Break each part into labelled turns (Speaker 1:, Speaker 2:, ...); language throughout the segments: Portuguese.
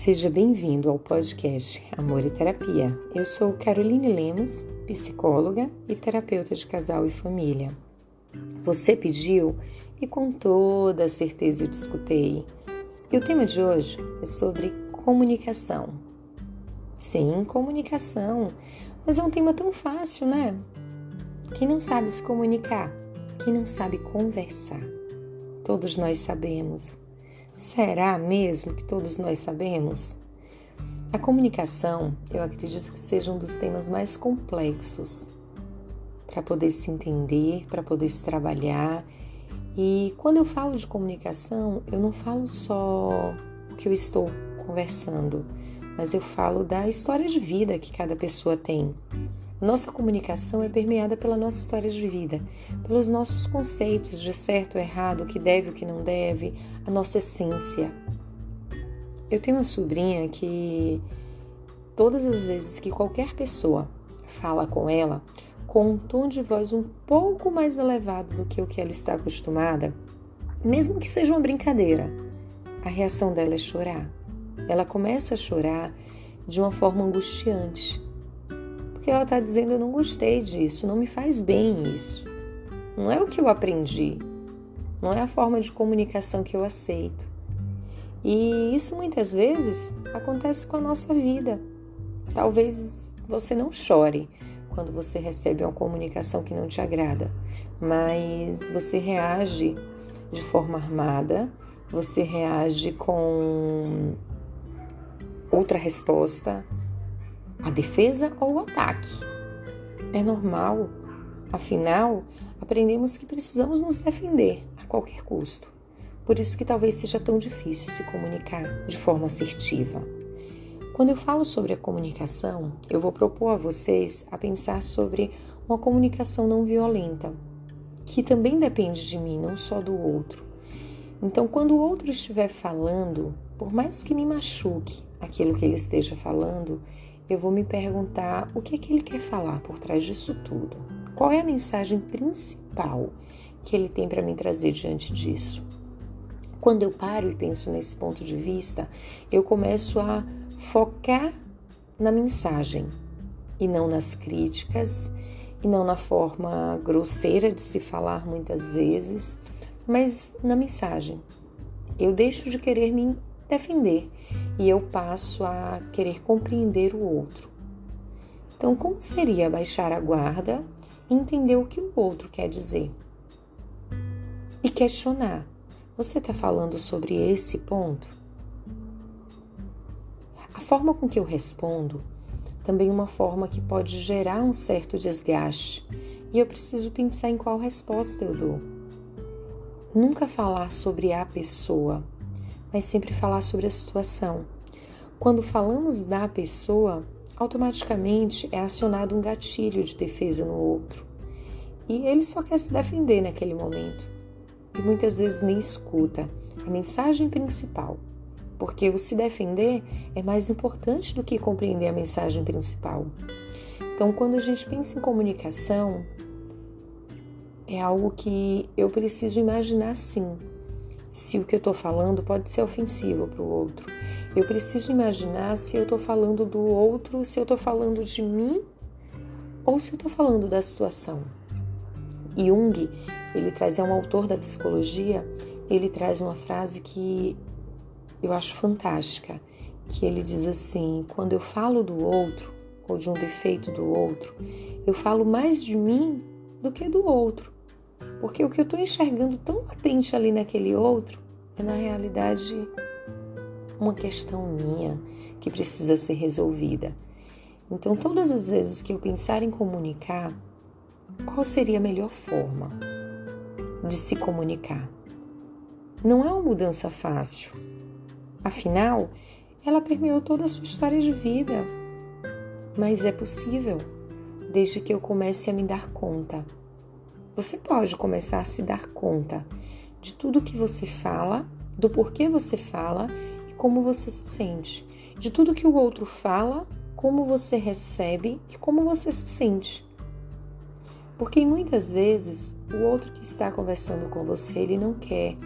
Speaker 1: Seja bem-vindo ao podcast Amor e Terapia. Eu sou Caroline Lemos, psicóloga e terapeuta de casal e família. Você pediu e com toda certeza eu te escutei. E o tema de hoje é sobre comunicação. Sim, comunicação, mas é um tema tão fácil, né? Quem não sabe se comunicar? Quem não sabe conversar? Todos nós sabemos. Será mesmo que todos nós sabemos? A comunicação, eu acredito que seja um dos temas mais complexos para poder se entender, para poder se trabalhar. E quando eu falo de comunicação, eu não falo só o que eu estou conversando, mas eu falo da história de vida que cada pessoa tem. Nossa comunicação é permeada pela nossa história de vida, pelos nossos conceitos de certo ou errado, o que deve, o que não deve, a nossa essência. Eu tenho uma sobrinha que todas as vezes que qualquer pessoa fala com ela, com um tom de voz um pouco mais elevado do que o que ela está acostumada, mesmo que seja uma brincadeira, a reação dela é chorar. Ela começa a chorar de uma forma angustiante. Porque ela está dizendo, eu não gostei disso, não me faz bem isso. Não é o que eu aprendi, não é a forma de comunicação que eu aceito. E isso muitas vezes acontece com a nossa vida. Talvez você não chore quando você recebe uma comunicação que não te agrada, mas você reage de forma armada, você reage com outra resposta, a defesa ou o ataque. É normal. Afinal, aprendemos que precisamos nos defender a qualquer custo. Por isso que talvez seja tão difícil se comunicar de forma assertiva. Quando eu falo sobre a comunicação, eu vou propor a vocês a pensar sobre uma comunicação não violenta, que também depende de mim, não só do outro. Então, quando o outro estiver falando, por mais que me machuque aquilo que ele esteja falando, eu vou me perguntar o que é que ele quer falar por trás disso tudo. Qual é a mensagem principal que ele tem para me trazer diante disso? Quando eu paro e penso nesse ponto de vista, eu começo a focar na mensagem e não nas críticas e não na forma grosseira de se falar muitas vezes, mas na mensagem. Eu deixo de querer me defender e eu passo a querer compreender o outro. Então, como seria baixar a guarda e entender o que o outro quer dizer? E questionar. Você está falando sobre esse ponto? A forma com que eu respondo também é uma forma que pode gerar um certo desgaste e eu preciso pensar em qual resposta eu dou. Nunca falar sobre a pessoa, mas sempre falar sobre a situação. Quando falamos da pessoa, automaticamente é acionado um gatilho de defesa no outro. E ele só quer se defender naquele momento. E muitas vezes nem escuta a mensagem principal. Porque o se defender é mais importante do que compreender a mensagem principal. Então, quando a gente pensa em comunicação, é algo que eu preciso imaginar sim. Se o que eu estou falando pode ser ofensivo para o outro. Eu preciso imaginar se eu estou falando do outro, se eu estou falando de mim ou se eu estou falando da situação. Jung, é um autor da psicologia, ele traz uma frase que eu acho fantástica, que ele diz assim, quando eu falo do outro ou de um defeito do outro, eu falo mais de mim do que do outro. Porque o que eu estou enxergando tão latente ali naquele outro é, na realidade, uma questão minha que precisa ser resolvida. Então, todas as vezes que eu pensar em comunicar, qual seria a melhor forma de se comunicar? Não é uma mudança fácil. Afinal, ela permeou toda a sua história de vida. Mas é possível, desde que eu comece a me dar conta. Você pode começar a se dar conta de tudo que você fala, do porquê você fala e como você se sente. De tudo que o outro fala, como você recebe e como você se sente. Porque muitas vezes o outro que está conversando com você, ele não quer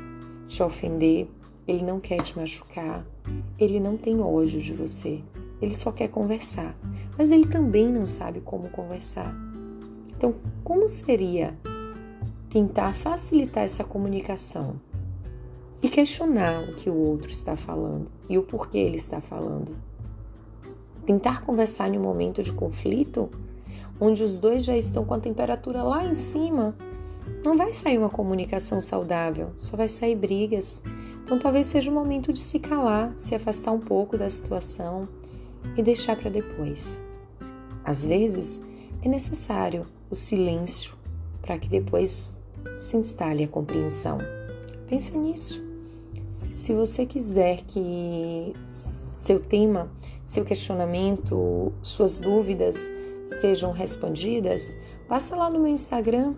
Speaker 1: te ofender, ele não quer te machucar, ele não tem ódio de você, ele só quer conversar, mas ele também não sabe como conversar. Então, como seria tentar facilitar essa comunicação e questionar o que o outro está falando e o porquê ele está falando? Tentar conversar em um momento de conflito, onde os dois já estão com a temperatura lá em cima, não vai sair uma comunicação saudável, só vai sair brigas. Então talvez seja o momento de se calar, se afastar um pouco da situação e deixar para depois. Às vezes é necessário o silêncio para que depois se instale a compreensão. Pensa nisso. Se você quiser que seu tema, seu questionamento, suas dúvidas sejam respondidas, passa lá no meu Instagram,